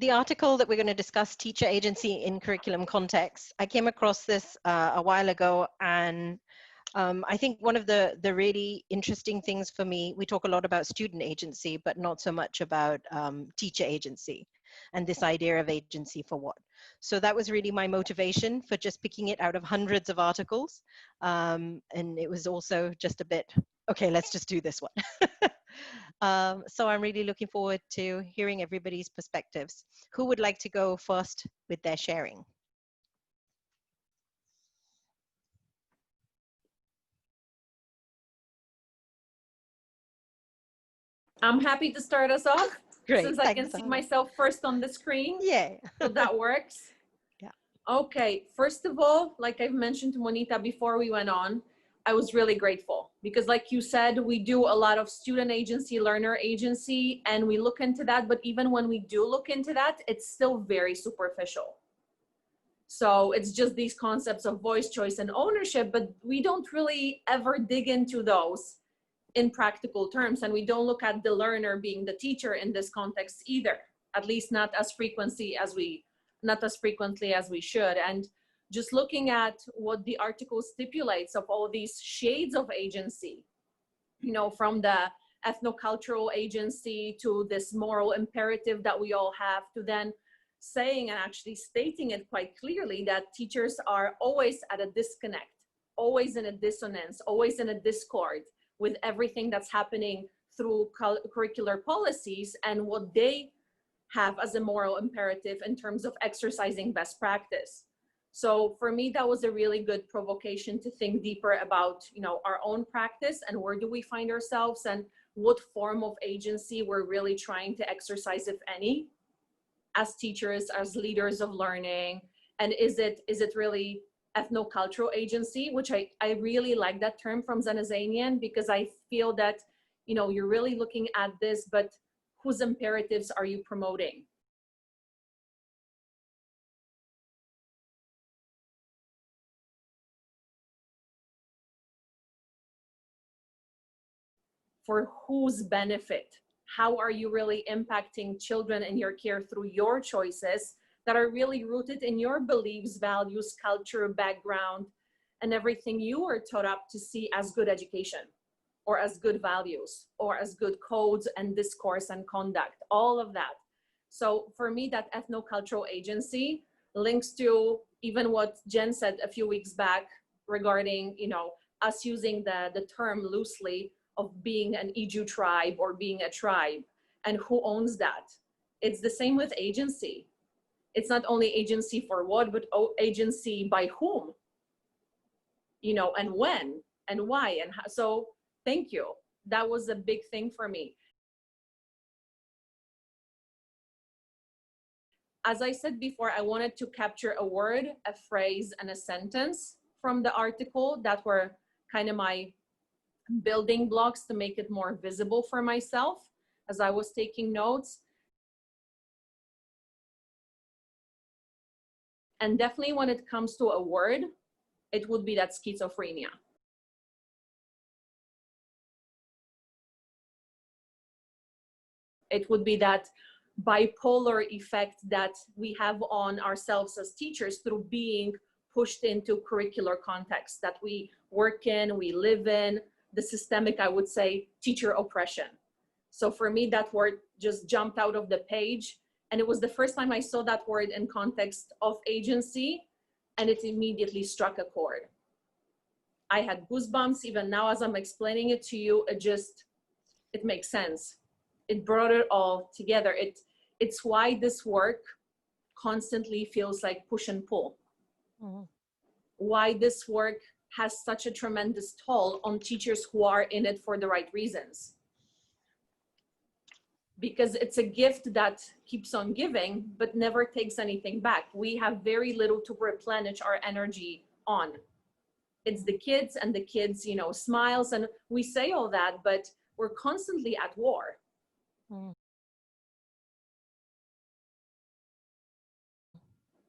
The article that we're going to discuss, Teacher Agency in Curriculum Context, I came across this a while ago, and I think one of the really interesting things for me, we talk a lot about student agency, but not so much about teacher agency and this idea of agency for what. So that was really my motivation for just picking it out of hundreds of articles. And it was also just a bit, okay, let's just do this one. So I'm really looking forward to hearing everybody's perspectives. Who would like to go first with their sharing? I'm happy to start us off. Great, since I can see myself first on the screen. Yeah. So that works. Yeah. Okay, first of all, like I've mentioned to Monita before we went on, I was really grateful because like you said, we do a lot of student agency, learner agency, and we look into that. But even when we do look into that, it's still very superficial. So it's just these concepts of voice, choice, and ownership, but we don't really ever dig into those in practical terms. And we don't look at the learner being the teacher in this context either, at least not as frequently as we should. And just looking at what the article stipulates of all these shades of agency, you know, from the ethnocultural agency to this moral imperative that we all have, to then saying and actually stating it quite clearly that teachers are always at a disconnect, always in a dissonance, always in a discord with everything that's happening through curricular policies and what they have as a moral imperative in terms of exercising best practice. So for me, that was a really good provocation to think deeper about, you know, our own practice and where do we find ourselves and what form of agency we're really trying to exercise, if any, as teachers, as leaders of learning. And is it really ethnocultural agency, which I really like that term from Zanazanian, because I feel that, you know, you're really looking at this, but whose imperatives are you promoting? For whose benefit? How are you really impacting children in your care through your choices that are really rooted in your beliefs, values, culture, background, and everything you were taught up to see as good education, or as good values, or as good codes and discourse and conduct, all of that. So for me, that ethnocultural agency links to even what Jen said a few weeks back regarding, you know, us using the term loosely of being an Edutribe or being a tribe, and who owns that. It's the same with agency. It's not only agency for what, but agency by whom, you know, and when and why and how. So thank you. That was a big thing for me. As I said before, I wanted to capture a word, a phrase, and a sentence from the article that were kind of my building blocks to make it more visible for myself as I was taking notes. And definitely when it comes to a word, it would be that schizophrenia. It would be that bipolar effect that we have on ourselves as teachers through being pushed into curricular context that we work in, we live in, the systemic, I would say, teacher oppression. So for me, that word just jumped out of the page. And it was the first time I saw that word in context of agency, and it immediately struck a chord. I had goosebumps. Even now, as I'm explaining it to you, it makes sense. It brought it all together. It's why this work constantly feels like push and pull. Mm-hmm. Why this work has such a tremendous toll on teachers who are in it for the right reasons. because it's a gift that keeps on giving, but never takes anything back. We have very little to replenish our energy on. It's the kids, and the kids, you know, smiles, and we say all that, but we're constantly at war. Mm.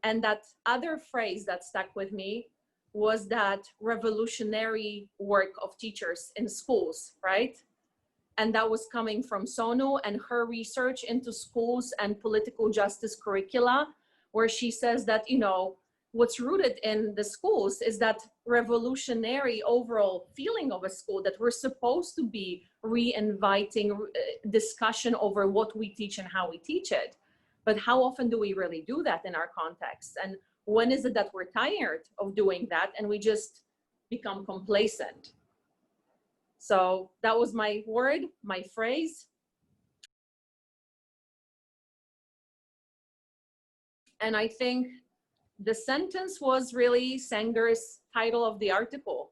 And that other phrase that stuck with me was that revolutionary work of teachers in schools, right? And that was coming from Sonu and her research into schools and political justice curricula, where she says that, you know, what's rooted in the schools is that revolutionary overall feeling of a school, that we're supposed to be re-inviting discussion over what we teach and how we teach it. But how often do we really do that in our context? And when is it that we're tired of doing that and we just become complacent? So that was my word, my phrase. And I think the sentence was really Sanger's title of the article,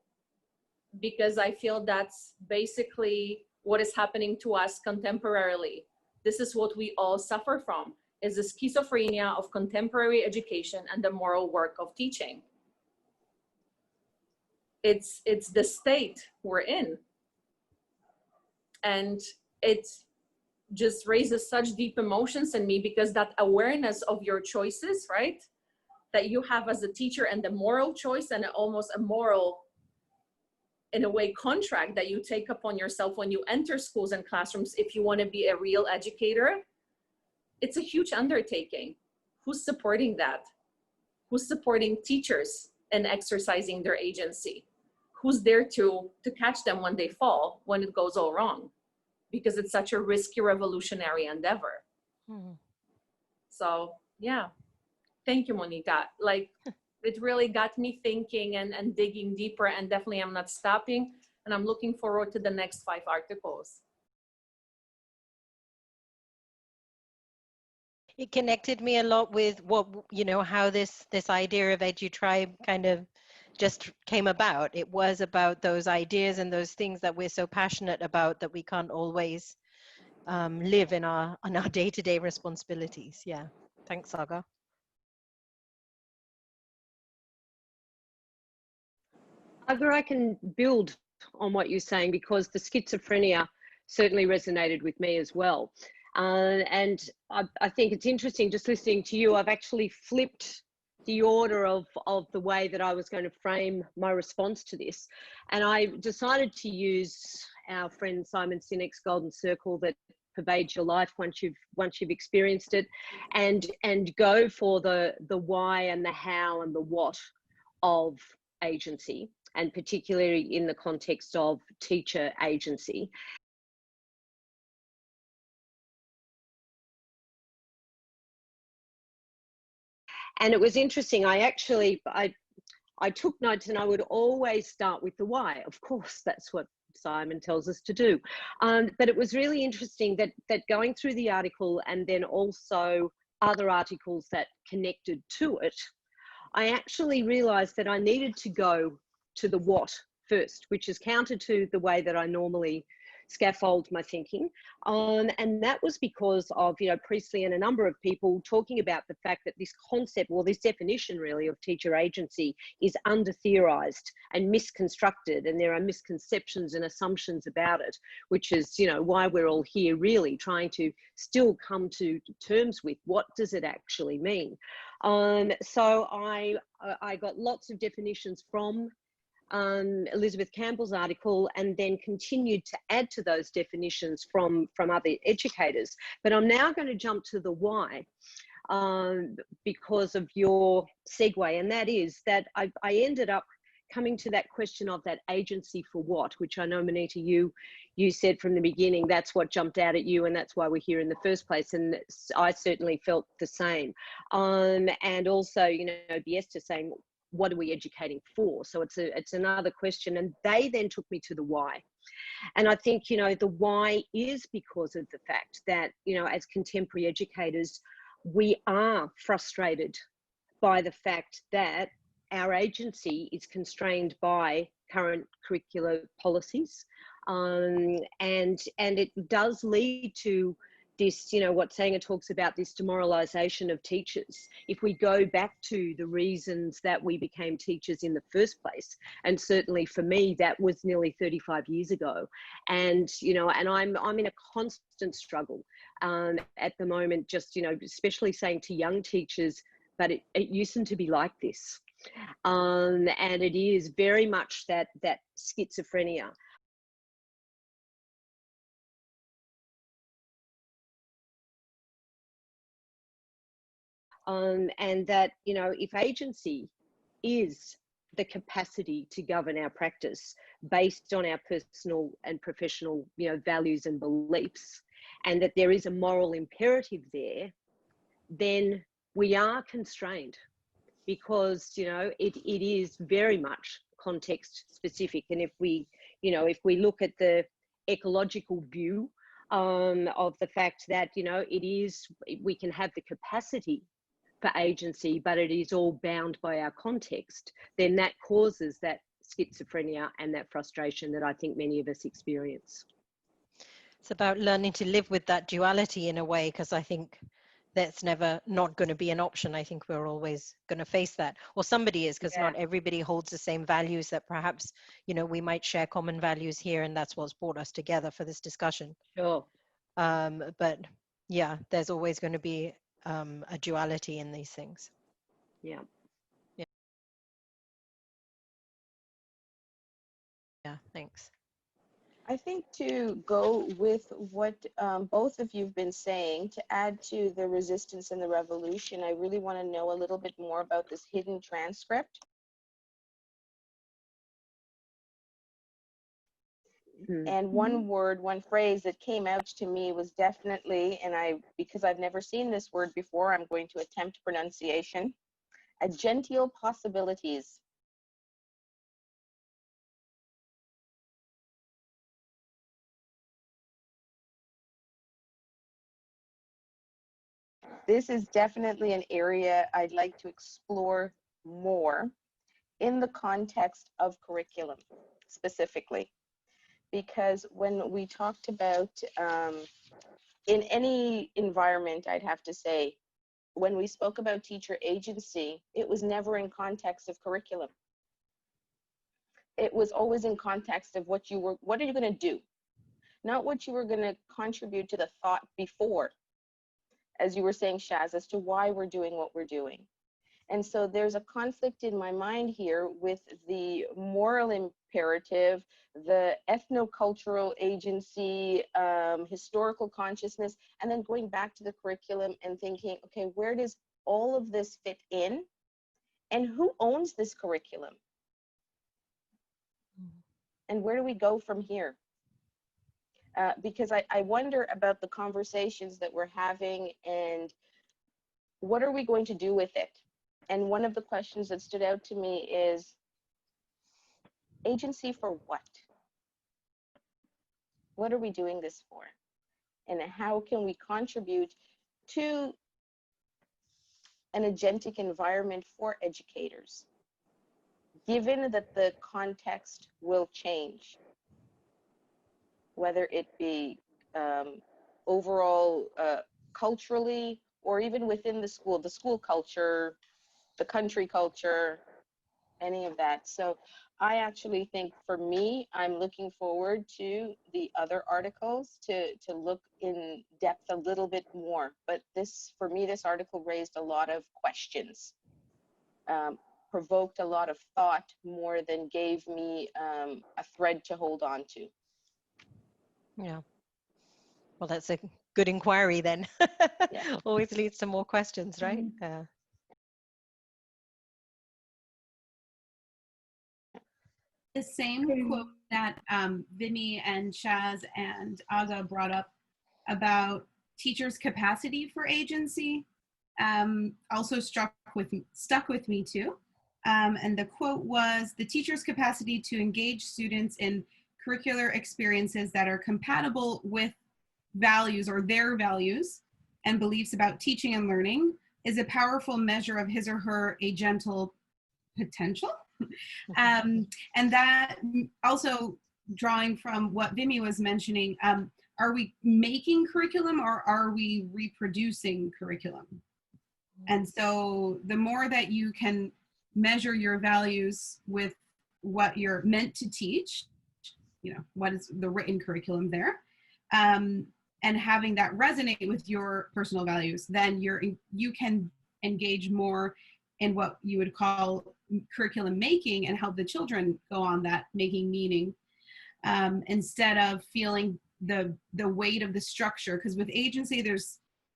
because I feel that's basically what is happening to us contemporarily. This is what we all suffer from, is the schizophrenia of contemporary education and the moral work of teaching. It's the state we're in. And it just raises such deep emotions in me, because that awareness of your choices, right, that you have as a teacher, and the moral choice, and almost a moral, in a way, contract that you take upon yourself when you enter schools and classrooms, if you want to be a real educator, it's a huge undertaking. Who's supporting that? Who's supporting teachers in exercising their agency? Who's there to catch them when they fall, when it goes all wrong? Because it's such a risky revolutionary endeavor. So yeah, thank you, Monica. Like, it really got me thinking and digging deeper, and definitely I'm not stopping, and I'm looking forward to the next 5 articles. It connected me a lot with what, you know, how this idea of Edutribe kind of just came about. It was about those ideas and those things that we're so passionate about that we can't always live in our day-to-day responsibilities. Yeah, thanks, Saga. Saga, I can build on what you're saying, because the schizophrenia certainly resonated with me as well. And I think it's interesting, just listening to you, I've actually flipped the order of the way that I was going to frame my response to this. And I decided to use our friend Simon Sinek's golden circle that pervades your life once you've experienced it, and go for the why and the how and the what of agency, and particularly in the context of teacher agency. And it was interesting. I took notes, and I would always start with the why. Of course, that's what Simon tells us to do. But it was really interesting that going through the article, and then also other articles that connected to it, I actually realized that I needed to go to the what first, which is counter to the way that I normally scaffold my thinking. And that was because of, you know, Priestley and a number of people talking about the fact that this concept, or this definition really, of teacher agency is under-theorized and misconstructed, and there are misconceptions and assumptions about it, which is, you know, why we're all here really trying to still come to terms with what does it actually mean. So I got lots of definitions from Elizabeth Campbell's article, and then continued to add to those definitions from other educators. But I'm now going to jump to the why, because of your segue, and that is that I ended up coming to that question of that agency for what, which I know, Monita, you said from the beginning, that's what jumped out at you, and that's why we're here in the first place. And I certainly felt the same. And also, you know, Biesta saying, what are we educating for? So it's another question. And they then took me to the why. And I think, you know, the why is because of the fact that, you know, as contemporary educators, we are frustrated by the fact that our agency is constrained by current curricular policies. And it does lead to this, you know, what Sanger talks about, this demoralization of teachers. If we go back to the reasons that we became teachers in the first place, and certainly for me, that was nearly 35 years ago. And, you know, and I'm in a constant struggle at the moment, just, you know, especially saying to young teachers, but it used to be like this. And it is very much that schizophrenia. And that, you know, if agency is the capacity to govern our practice based on our personal and professional, you know, values and beliefs, and that there is a moral imperative there, then we are constrained, because, you know, it is very much context specific. And if we, you know, if we look at the ecological view of the fact that, you know, it is, we can have the capacity for agency, but it is all bound by our context, then that causes that schizophrenia and that frustration that I think many of us experience. It's about learning to live with that duality in a way, because I think that's never not going to be an option. I think we're always going to face that, or somebody is, because not everybody holds the same values that perhaps, you know, we might share common values here, and that's what's brought us together for this discussion. Sure. But yeah, there's always going to be a duality in these things. Yeah. Yeah, thanks. I think to go with what both of you've been saying, to add to the resistance and the revolution, I really want to know a little bit more about this hidden transcript. And one word, one phrase that came out to me was definitely, and because I've never seen this word before, I'm going to attempt pronunciation, agential possibilities. This is definitely an area I'd like to explore more in the context of curriculum specifically. Because when we talked about, in any environment, I'd have to say, when we spoke about teacher agency, it was never in context of curriculum. It was always in context of what are you going to do? Not what you were going to contribute to the thought before, as you were saying, Shaz, as to why we're doing what we're doing. And so there's a conflict in my mind here with the moral imperative, the ethnocultural agency, historical consciousness, and then going back to the curriculum and thinking, okay, where does all of this fit in? And who owns this curriculum? And where do we go from here? Because I wonder about the conversations that we're having and what are we going to do with it? And one of the questions that stood out to me is, agency for what? What are we doing this for? And how can we contribute to an agentic environment for educators, given that the context will change, whether it be overall culturally, or even within the school culture, the country culture, any of that. So I actually think, for me, I'm looking forward to the other articles to look in depth a little bit more. But this, for me, this article raised a lot of questions, provoked a lot of thought more than gave me a thread to hold on to. Yeah. Well, that's a good inquiry then. Yeah. Always leads to more questions, right? The same quote that Vimy and Shaz and Aga brought up about teachers' capacity for agency also stuck with me too. And the quote was, the teacher's capacity to engage students in curricular experiences that are compatible with values or their values and beliefs about teaching and learning is a powerful measure of his or her agental potential. And that also, drawing from what Vimy was mentioning, are we making curriculum or are we reproducing curriculum? And so the more that you can measure your values with what you're meant to teach, you know, what is the written curriculum there, and having that resonate with your personal values, then you can engage more in what you would call curriculum making and help the children go on that making meaning, instead of feeling the weight of the structure. Because with agency,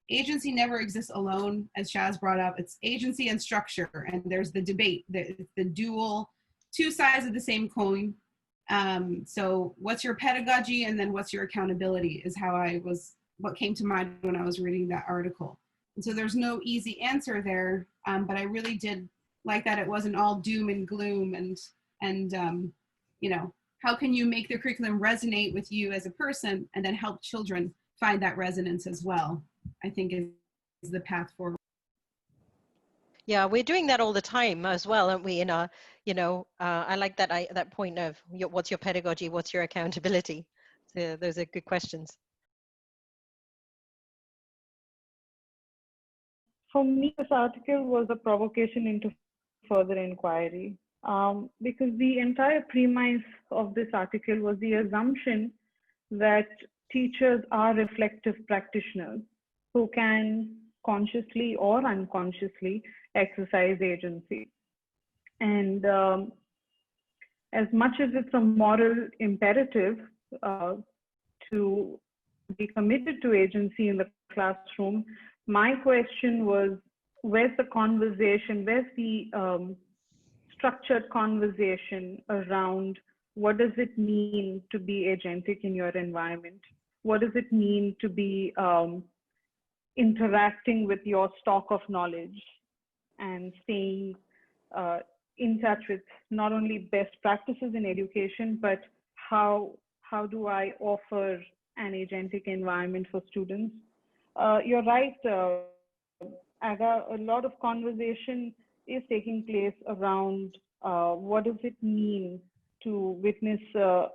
agency never exists alone, as Shaz brought up. It's agency and structure, and there's the debate, the dual, two sides of the same coin. So what's your pedagogy and then what's your accountability is what came to mind when I was reading that article. And so there's no easy answer there, but I really did like that it wasn't all doom and gloom and you know, how can you make the curriculum resonate with you as a person and then help children find that resonance as well, I think is the path forward. Yeah, we're doing that all the time as well, aren't we? In our, you know, I like that point of what's your pedagogy, what's your accountability. So those are good questions. For me, this article was a provocation into further inquiry, because the entire premise of this article was the assumption that teachers are reflective practitioners who can consciously or unconsciously exercise agency. And as much as it's a moral imperative to be committed to agency in the classroom, my question was, where's the conversation, where's the structured conversation around what does it mean to be agentic in your environment? What does it mean to be interacting with your stock of knowledge and staying in touch with not only best practices in education, but how do I offer an agentic environment for students? You're right, Aga, a lot of conversation is taking place around what does it mean to witness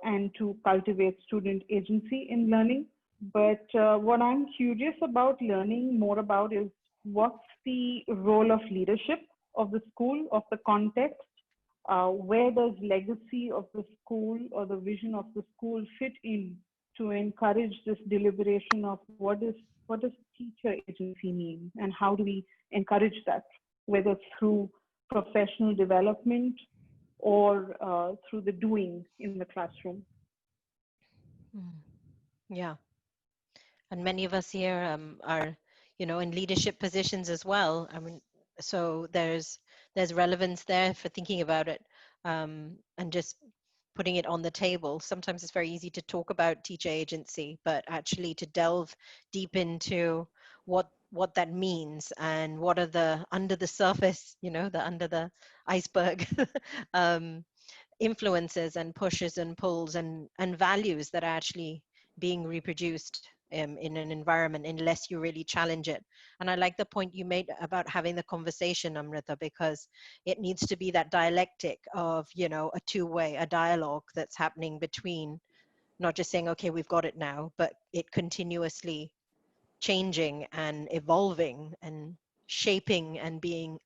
and to cultivate student agency in learning. But what I'm curious about learning more about is what's the role of leadership of the school, of the context? Where does legacy of the school or the vision of the school fit in to encourage this deliberation of what does teacher agency mean, and how do we encourage that, whether through professional development or through the doing in the classroom? Yeah, and many of us here are, you know, in leadership positions as well. I mean, so there's relevance there for thinking about it, and just putting it on the table. Sometimes it's very easy to talk about teacher agency, but actually to delve deep into what that means and what are the under the surface, you know, the under the iceberg influences and pushes and pulls and values that are actually being reproduced in an environment unless you really challenge it. And I like the point you made about having the conversation, Amrita, because it needs to be that dialectic of, you know, a two-way, a dialogue that's happening between not just saying, okay, we've got it now, but it continuously changing and evolving and shaping and being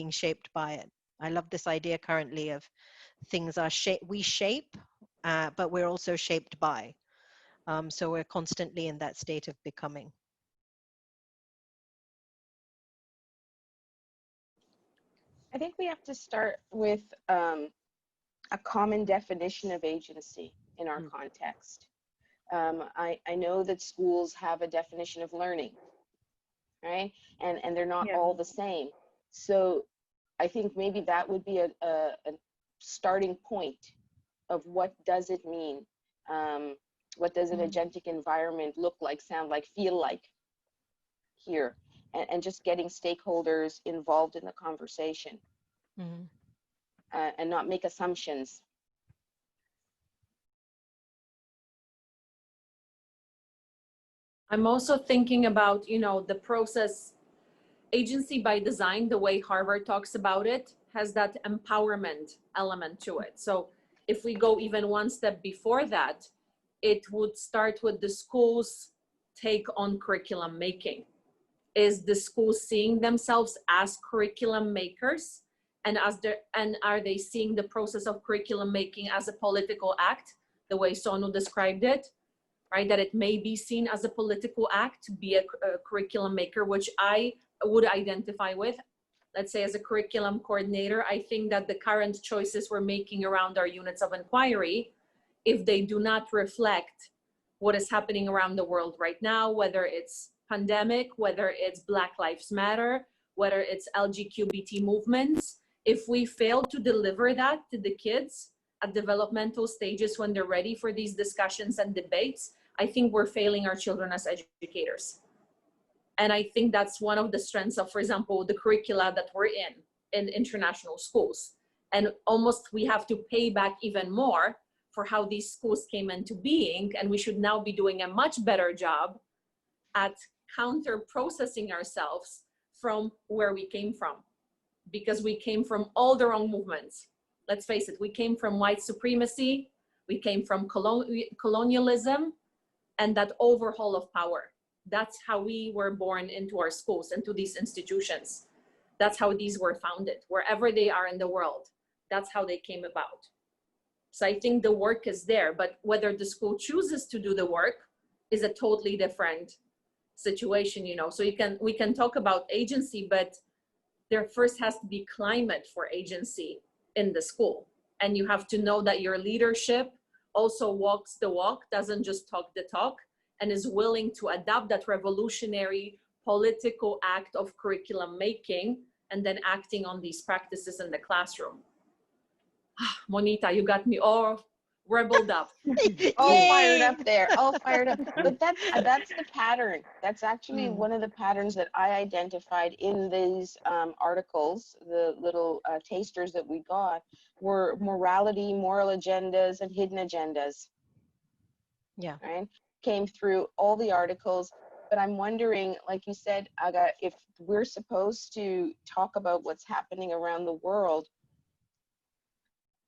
shaped by it. I love this idea currently of things are we shape, but we're also shaped by. So we're constantly in that state of becoming. I think we have to start with a common definition of agency in our context. I know that schools have a definition of learning, right? And they're not all the same. So I think maybe that would be a starting point of what does it mean? What does an agentic environment look like, sound like, feel like here? And just getting stakeholders involved in the conversation, and not make assumptions. I'm also thinking about, you know, the process. Agency by design, the way Harvard talks about it, has that empowerment element to it. So if we go even one step before that, it would start with the school's take on curriculum making. Is the school seeing themselves as curriculum makers, and are they seeing the process of curriculum making as a political act, the way Sonu described it, right? That it may be seen as a political act to be a curriculum maker, which I would identify with. Let's say as a curriculum coordinator, I think that the current choices we're making around our units of inquiry, if they do not reflect what is happening around the world right now, whether it's pandemic, whether it's Black Lives Matter, whether it's LGBTQ movements, if we fail to deliver that to the kids at developmental stages when they're ready for these discussions and debates, I think we're failing our children as educators. And I think that's one of the strengths of, for example, the curricula that we're in international schools. And almost we have to pay back even more for how these schools came into being. And we should now be doing a much better job at counter processing ourselves from where we came from, because we came from all the wrong movements. Let's face it, we came from white supremacy, we came from colonialism, and that overhaul of power. That's how we were born into our schools, into these institutions. That's how these were founded, wherever they are in the world. That's how they came about. So I think the work is there, but whether the school chooses to do the work is a totally different situation, you know. So we can talk about agency, but there first has to be climate for agency in the school. And you have to know that your leadership also walks the walk, doesn't just talk the talk, and is willing to adopt that revolutionary political act of curriculum making and then acting on these practices in the classroom. Monita, you got me all rebelled up. All fired up there, all fired up. But that's the pattern. That's actually one of the patterns that I identified in these articles. The little tasters that we got were morality, moral agendas, and hidden agendas. Yeah. Right? Came through all the articles. But I'm wondering, like you said, Aga, if we're supposed to talk about what's happening around the world,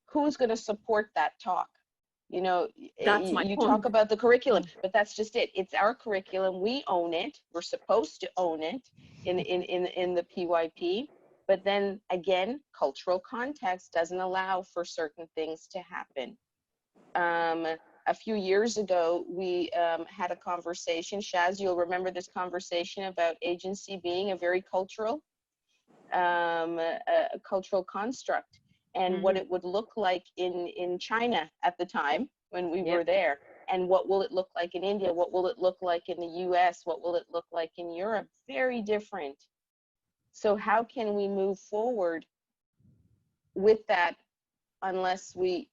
who's going to support that talk? You know, That's my you point. talk about the curriculum, but that's just it. It's our curriculum. We own it. We're supposed to own it in the PYP. But then again, cultural context doesn't allow for certain things to happen. A few years ago, we had a conversation. Shaz, you'll remember this conversation about agency being a very cultural, a cultural construct. And what it would look like in China at the time when we were there, and what will it look like in India, what will it look like in the US, what will it look like in Europe? Very different. So how can we move forward with that unless we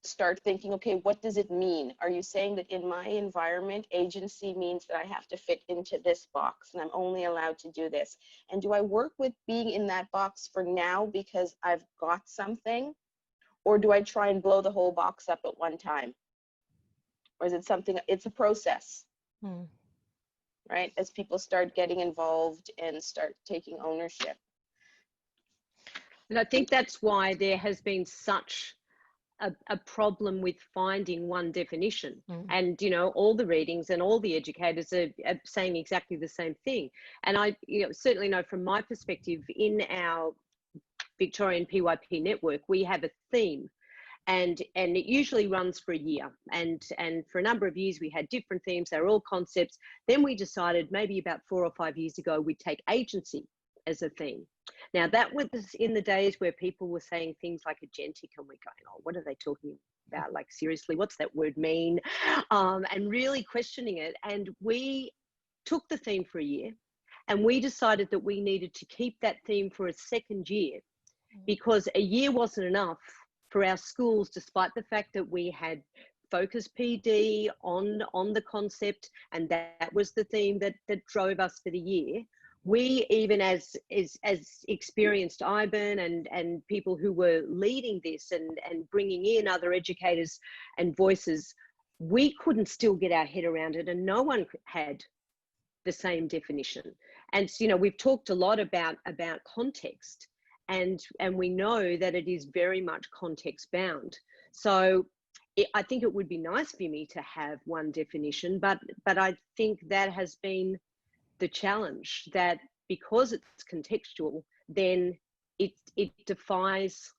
start thinking, okay, what does it mean? Are you saying that in my environment, agency means that I have to fit into this box and I'm only allowed to do this? And do I work with being in that box for now because I've got something? Or do I try and blow the whole box up at one time? Or is it something, it's a process, right? As people start getting involved and start taking ownership. And I think that's why there has been such a problem with finding one definition. And, you know, all the readings and all the educators are saying exactly the same thing. And I certainly know from my perspective in our Victorian PYP network, we have a theme. And it usually runs for a year. And for a number of years, we had different themes. They're all concepts. Then we decided maybe about 4 or 5 years ago, we'd take agency as a theme. Now, that was in the days where people were saying things like agentic, and we're going, oh, what are they talking about? Like, seriously, what's that word mean? And really questioning it. And we took the theme for a year, and we decided that we needed to keep that theme for a second year, because a year wasn't enough for our schools, despite the fact that we had focus PD on the concept, and that was the theme that drove us for the year. We, even as experienced IBAN and people who were leading this and bringing in other educators and voices, we couldn't still get our head around it, and no one had the same definition. And so, you know, we've talked a lot about context, and we know that it is very much context bound. So I think it would be nice for me to have one definition, but I think that has been the challenge, that because it's contextual, then it defies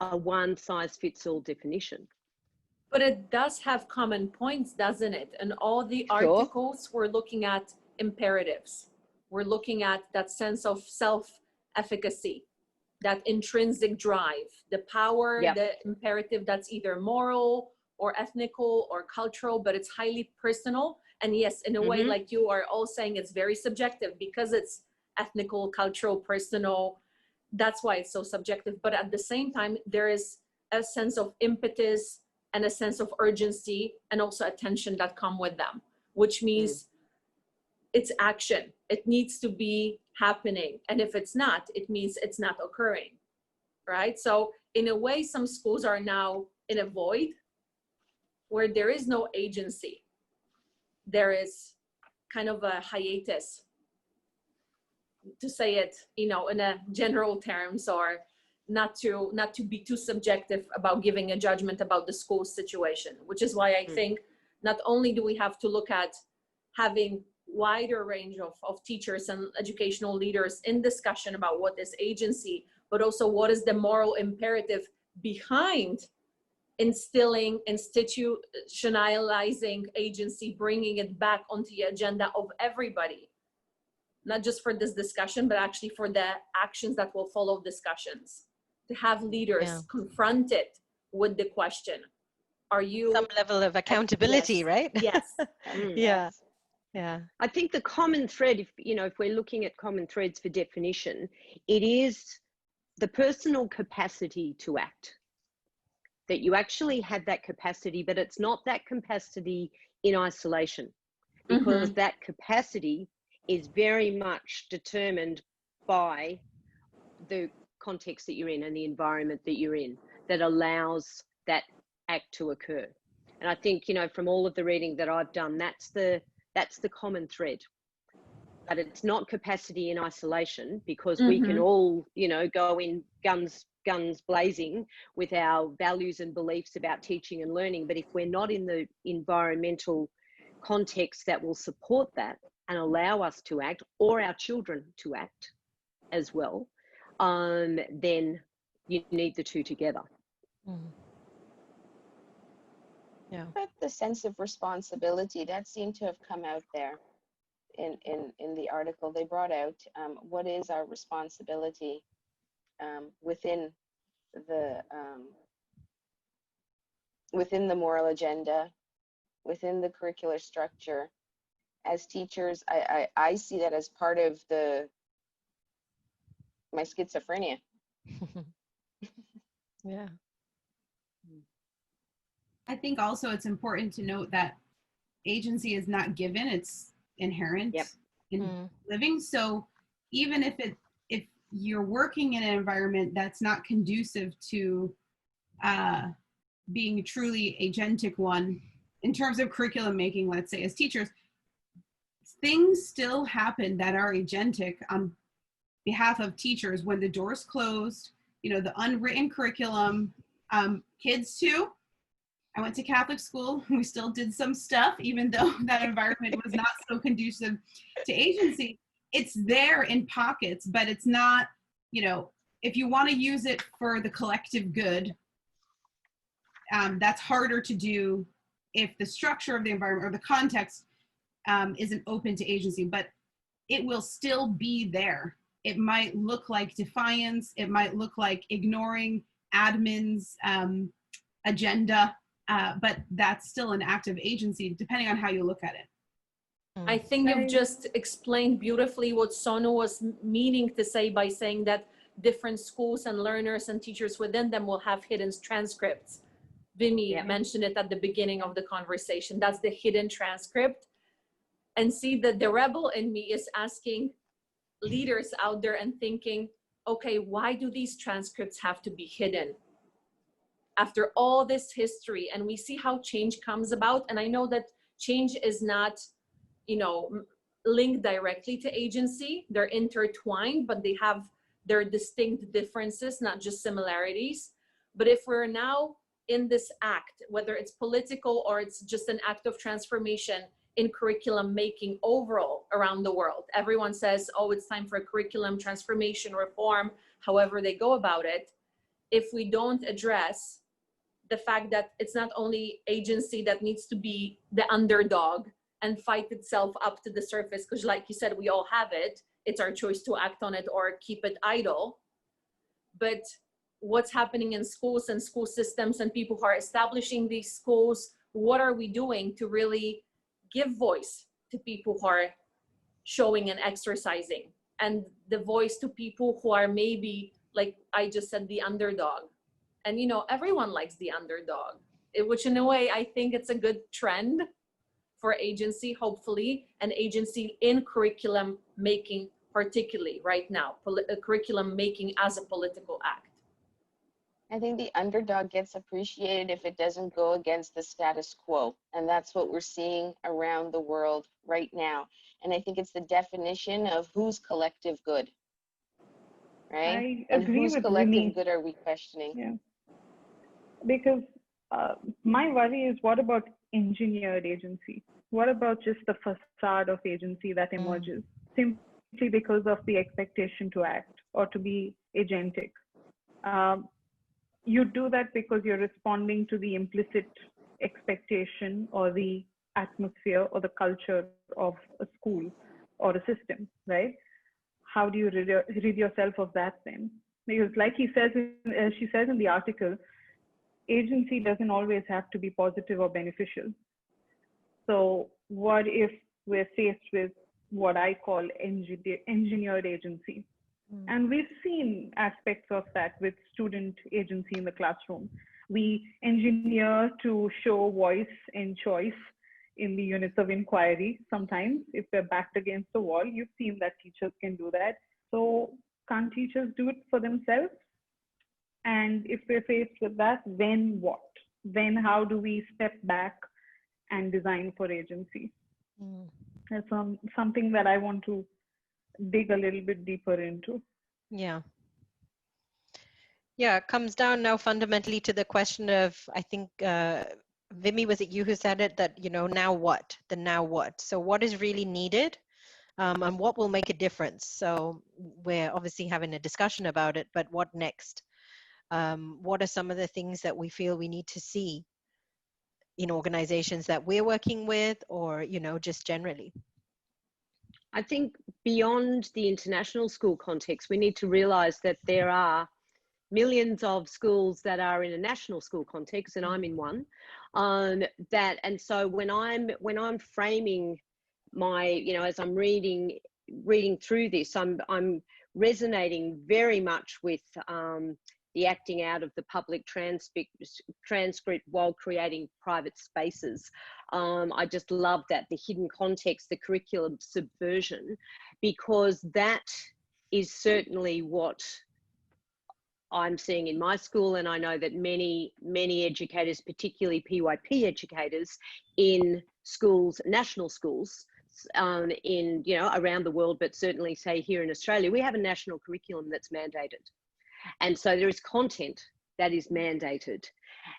a one-size-fits-all definition. But it does have common points, doesn't it? And all the Sure. articles, we're looking at imperatives. We're looking at that sense of self-efficacy, that intrinsic drive, the power, Yep. the imperative that's either moral or ethnical or cultural, but it's highly personal. And yes, in a way, Mhm. like you are all saying, it's very subjective because it's ethnical, cultural, personal. That's why it's so subjective. But at the same time, there is a sense of impetus and a sense of urgency and also attention that come with them, which means it's action. It needs to be happening. And if it's not, it means it's not occurring, right? So in a way, some schools are now in a void where there is no agency. There is kind of a hiatus, to say it, you know, in a general terms, or not to be too subjective about giving a judgment about the school situation, which is why I think not only do we have to look at having wider range of teachers and educational leaders in discussion about what is agency, but also what is the moral imperative behind instilling, institutionalizing agency, bringing it back onto the agenda of everybody, not just for this discussion, but actually for the actions that will follow discussions, to have leaders confront it with the question, are you... Some level of accountability, Yes. right? Yes. Yeah. Yeah. I think the common thread, if we're looking at common threads for definition, it is the personal capacity to act. That you actually have that capacity, but it's not that capacity in isolation, because that capacity is very much determined by the context that you're in and the environment that you're in that allows that act to occur. And I think, from all of the reading that I've done, that's the common thread. But it's not capacity in isolation, because we can all, go in guns blazing with our values and beliefs about teaching and learning. But if we're not in the environmental context that will support that and allow us to act, or our children to act as well, then you need the two together. Yeah. But the sense of responsibility that seemed to have come out there in the article. They brought out what is our responsibility within the moral agenda, within the curricular structure. As teachers, I see that as part of my schizophrenia. Yeah. I think also it's important to note that agency is not given, it's inherent in living. So even if you're working in an environment that's not conducive to being a truly agentic one in terms of curriculum making, let's say as teachers, things still happen that are agentic on behalf of teachers when the door's closed, the unwritten curriculum, kids too. I went to Catholic school. We still did some stuff, even though that environment was not so conducive to agency. It's there in pockets, but it's not, if you want to use it for the collective good, that's harder to do if the structure of the environment or the context isn't open to agency, but it will still be there. It might look like defiance. It might look like ignoring admin's agenda. But that's still an act of agency, depending on how you look at it. I think you've just explained beautifully what Sonu was meaning to say by saying that different schools and learners and teachers within them will have hidden transcripts. Vimy mentioned it at the beginning of the conversation. That's the hidden transcript. And see that the rebel in me is asking leaders out there and thinking, okay, why do these transcripts have to be hidden? After all this history, and we see how change comes about. And I know that change is not, linked directly to agency. They're intertwined, but they have their distinct differences, not just similarities. But if we're now in this act, whether it's political or it's just an act of transformation in curriculum making overall around the world. Everyone says, oh, it's time for a curriculum transformation, reform, however they go about it. If we don't address the fact that it's not only agency that needs to be the underdog and fight itself up to the surface, because like you said, we all have it. It's our choice to act on it or keep it idle. But what's happening in schools and school systems and people who are establishing these schools, what are we doing to really give voice to people who are showing and exercising, and the voice to people who are maybe, like I just said, the underdog. And you know, everyone likes the underdog, which in a way, I think it's a good trend for agency, hopefully, an agency in curriculum making, particularly right now, curriculum making as a political act. I think the underdog gets appreciated if it doesn't go against the status quo. And that's what we're seeing around the world right now. And I think it's the definition of who's collective good, right? I And agree whose with collective Vinny. good are we questioning? Yeah. Because my worry is, what about engineered agency? What about just the facade of agency that emerges simply because of the expectation to act or to be agentic? You do that because you're responding to the implicit expectation or the atmosphere or the culture of a school or a system, right? How do you rid yourself of that then? Because like she says in the article, agency doesn't always have to be positive or beneficial. So what if we're faced with what I call engineered agency? And we've seen aspects of that with student agency in the classroom. We engineer to show voice and choice in the units of inquiry. Sometimes if they're backed against the wall, you've seen that teachers can do that. So can't teachers do it for themselves? And if we're faced with that, then what? Then how do we step back and design for agency? That's something that I want to dig a little bit deeper into. Yeah. Yeah, it comes down now fundamentally to the question of, I think, Vimy, was it you who said it, that, you know, now what? The now what? So what is really needed, and what will make a difference? So we're obviously having a discussion about it, but what next? What are some of the things that we feel we need to see in organizations that we're working with, or, you know, just generally? I think beyond the international school context, we need to realize that there are millions of schools that are in a national school context, and I'm in one. And so when I'm framing my, you know, as I'm reading through this, I'm resonating very much with the acting out of the public transcript while creating private spaces. I just love that, the hidden context, the curriculum subversion, because that is certainly what I'm seeing in my school. And I know that many educators, particularly PYP educators in schools, national schools, in, you know, around the world, but certainly say here in Australia, we have a national curriculum that's mandated. And so there is content that is mandated.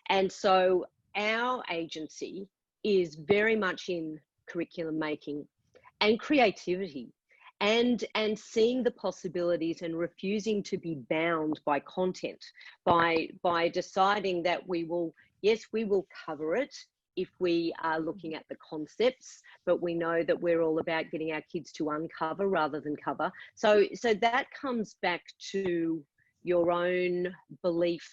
And so our agency is very much in curriculum making and creativity, and seeing the possibilities and refusing to be bound by content, by deciding that we will cover it if we are looking at the concepts, but we know that we're all about getting our kids to uncover rather than cover. So that comes back to your own belief.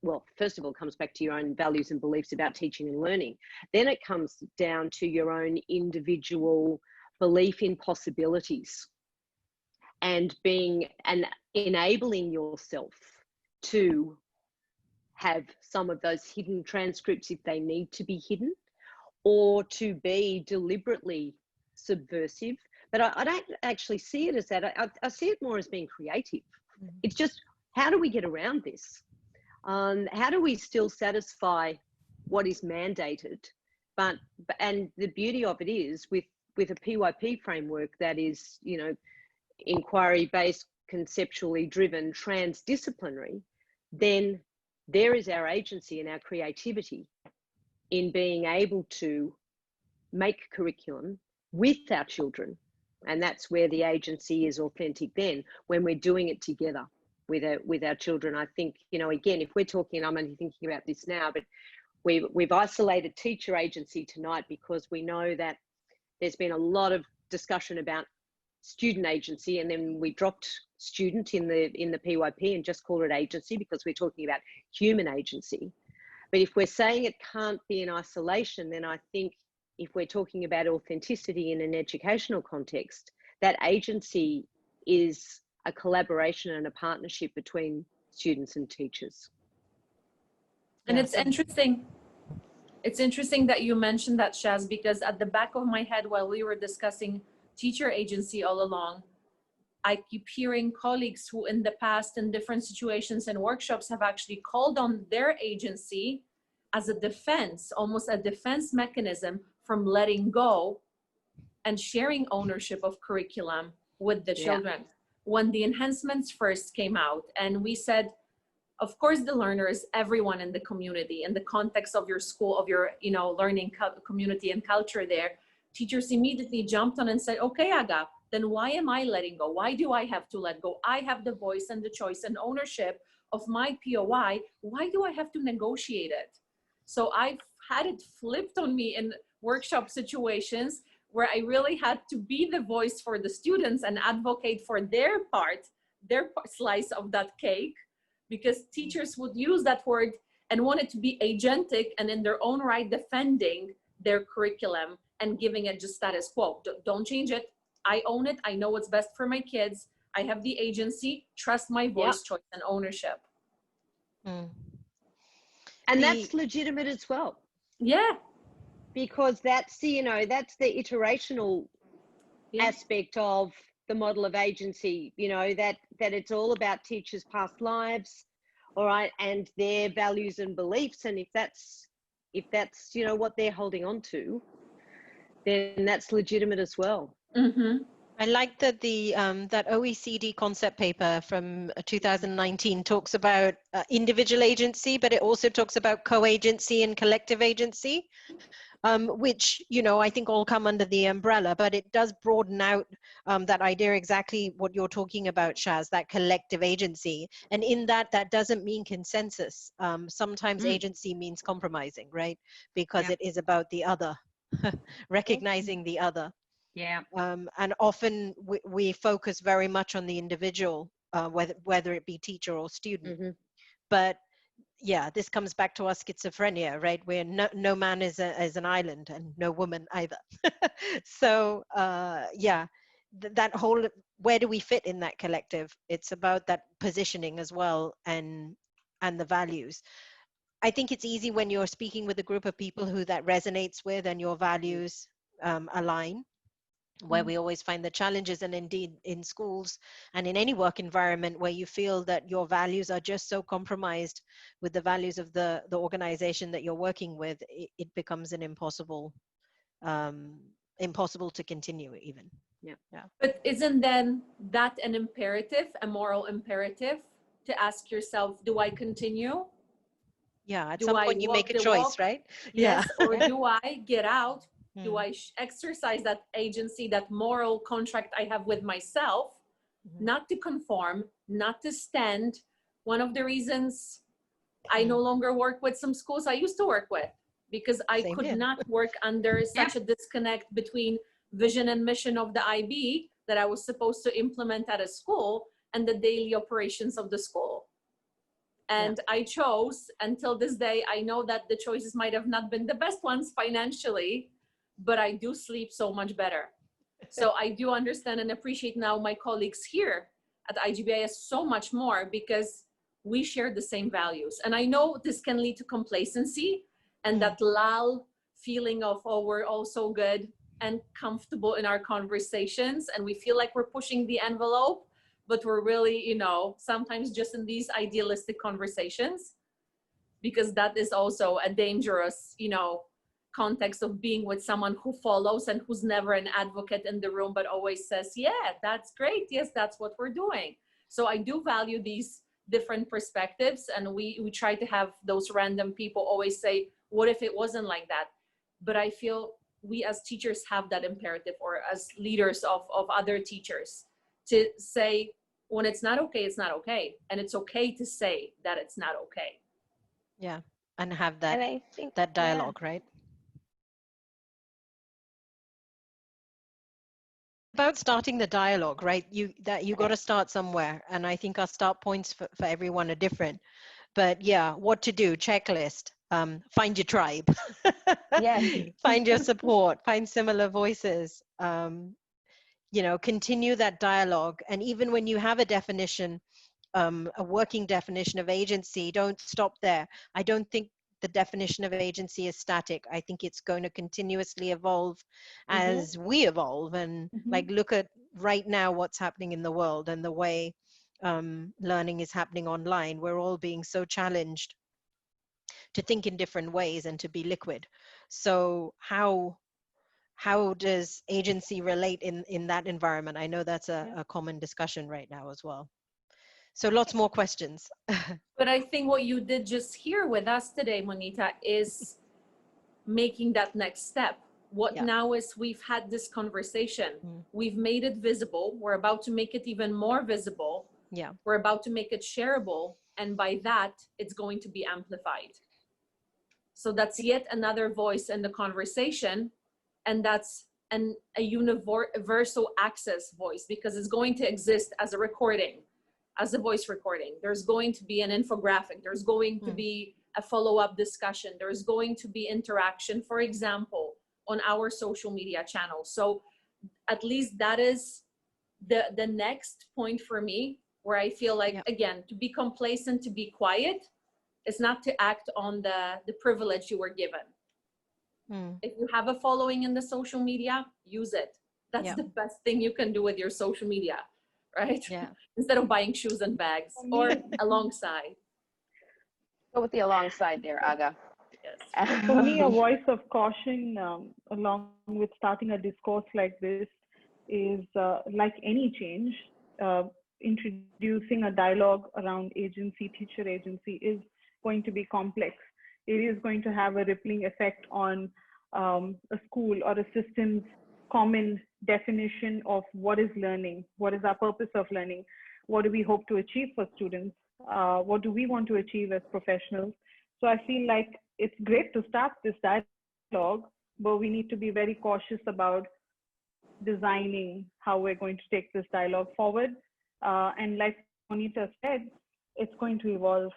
Well, first of all, it comes back to your own values and beliefs about teaching and learning. Then it comes down to your own individual belief in possibilities and enabling yourself to have some of those hidden transcripts if they need to be hidden, or to be deliberately subversive. But I don't actually see it as that. I see it more as being creative. It's just, how do we get around this? How do we still satisfy what is mandated? And the beauty of it is with a PYP framework that is, you know, inquiry-based, conceptually driven, transdisciplinary, then there is our agency and our creativity in being able to make curriculum with our children. And that's where the agency is authentic then, when we're doing it together with our children. I think, you know, again, if we're talking, I'm only thinking about this now, but we've isolated teacher agency tonight because we know that there's been a lot of discussion about student agency, and then we dropped student in the PYP and just called it agency because we're talking about human agency. But if we're saying it can't be in isolation, then I think if we're talking about authenticity in an educational context, that agency is a collaboration and a partnership between students and teachers. And it's interesting. It's interesting that you mentioned that, Shaz, because at the back of my head while we were discussing teacher agency all along, I keep hearing colleagues who in the past in different situations and workshops have actually called on their agency as a defense, almost a defense mechanism from letting go and sharing ownership of curriculum with the children. When the enhancements first came out and we said, of course, the learners, everyone in the community, in the context of your school, of your, you know, learning community and culture there, teachers immediately jumped on and said, okay, Aga, then why am I letting go? Why do I have to let go? I have the voice and the choice and ownership of my POI. Why do I have to negotiate it? So I've had it flipped on me in workshop situations where I really had to be the voice for the students and advocate for their part, their slice of that cake, because teachers would use that word and want it to be agentic and in their own right defending their curriculum and giving it just status quo. Don't change it. I own it. I know what's best for my kids. I have the agency. Trust my voice, choice, and ownership. And that's legitimate as well. Yeah. Because that's the, you know, that's the iterational aspect of the model of agency, you know, that it's all about teachers' past lives, all right, and their values and beliefs. And if that's, you know, what they're holding on to, then that's legitimate as well. Mm-hmm. I like that the that OECD concept paper from 2019 talks about individual agency, but it also talks about co-agency and collective agency, which, you know, I think all come under the umbrella, but it does broaden out that idea, exactly what you're talking about, Shaz, that collective agency. And in that, that doesn't mean consensus. Sometimes agency means compromising, right? Because it is about the other, recognizing the other. Yeah. And often we focus very much on the individual, whether it be teacher or student. But yeah, this comes back to our schizophrenia, right? Where no man is an island and no woman either. So yeah, that whole, where do we fit in that collective? It's about that positioning as well, and the values. I think it's easy when you're speaking with a group of people who that resonates with and your values align. Where we always find the challenges, and indeed in schools and in any work environment where you feel that your values are just so compromised with the values of the organization that you're working with, it becomes an impossible to continue even. Yeah. But isn't then that an imperative, a moral imperative, to ask yourself, do I continue? Yeah, at some point you make a choice, right? Yes, or do I get out? Do I exercise that agency, that moral contract I have with myself, not to conform, not to stand? One of the reasons I no longer work with some schools I used to work with, because I could not work under such a disconnect between vision and mission of the IB that I was supposed to implement at a school and the daily operations of the school. And I chose, until this day, I know that the choices might have not been the best ones financially, but I do sleep so much better. So I do understand and appreciate now my colleagues here at IGBIS so much more, because we share the same values. And I know this can lead to complacency and that lull feeling of, oh, we're all so good and comfortable in our conversations, and we feel like we're pushing the envelope, but we're really, you know, sometimes just in these idealistic conversations, because that is also a dangerous, you know, context of being with someone who follows and who's never an advocate in the room, but always says, yeah, that's great. Yes, that's what we're doing. So I do value these different perspectives, and we try to have those random people always say, what if it wasn't like that? But I feel we as teachers have that imperative, or as leaders of other teachers, to say when it's not okay, it's not okay, and it's okay to say that it's not okay. Yeah, and have And that I think that yeah. dialogue, right? About starting the dialogue, right? You got to start somewhere, and I think our start points for everyone are different. But yeah, what to do? Checklist. Find your tribe. Yes. Find your support. Find similar voices. You know, continue that dialogue, and even when you have a definition, a working definition of agency, don't stop there. I don't think the definition of agency is static. I think it's going to continuously evolve as we evolve, and like look at right now what's happening in the world and the way learning is happening online. We're all being so challenged to think in different ways and to be liquid. So how does agency relate in that environment? I know that's a common discussion right now as well. So lots more questions. But I think what you did just here with us today, Monita, is making that next step. What now is we've had this conversation. We've made it visible. We're about to make it even more visible. Yeah. We're about to make it shareable. And by that, it's going to be amplified. So that's yet another voice in the conversation. And that's a universal access voice, because it's going to exist as a recording, as a voice recording. There's going to be an infographic. There's going to be a follow-up discussion. There's going to be interaction, for example, on our social media channels. So at least that is the next point for me, where I feel like, again, to be complacent, to be quiet, is not to act on the privilege you were given. If you have a following in the social media, use it. That's the best thing you can do with your social media, right? Yeah. Instead of buying shoes and bags, or alongside. Go with the alongside there, Aga. Yes. For me, a voice of caution along with starting a discourse like this is like any change, introducing a dialogue around agency, teacher agency, is going to be complex. It is going to have a rippling effect on a school or a system's common definition of what is learning, what is our purpose of learning, what do we hope to achieve for students, what do we want to achieve as professionals. So I feel like it's great to start this dialogue, but we need to be very cautious about designing how we're going to take this dialogue forward. And like Monita said, it's going to evolve.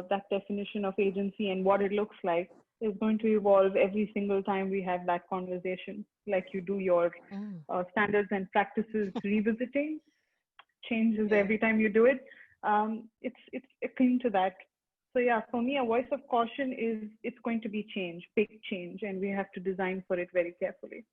That definition of agency and what it looks like is going to evolve every single time we have that conversation. Like you do your standards and practices revisiting, changes every time you do it. It's akin to that. So yeah, for me, a voice of caution is it's going to be change, big change, and we have to design for it very carefully.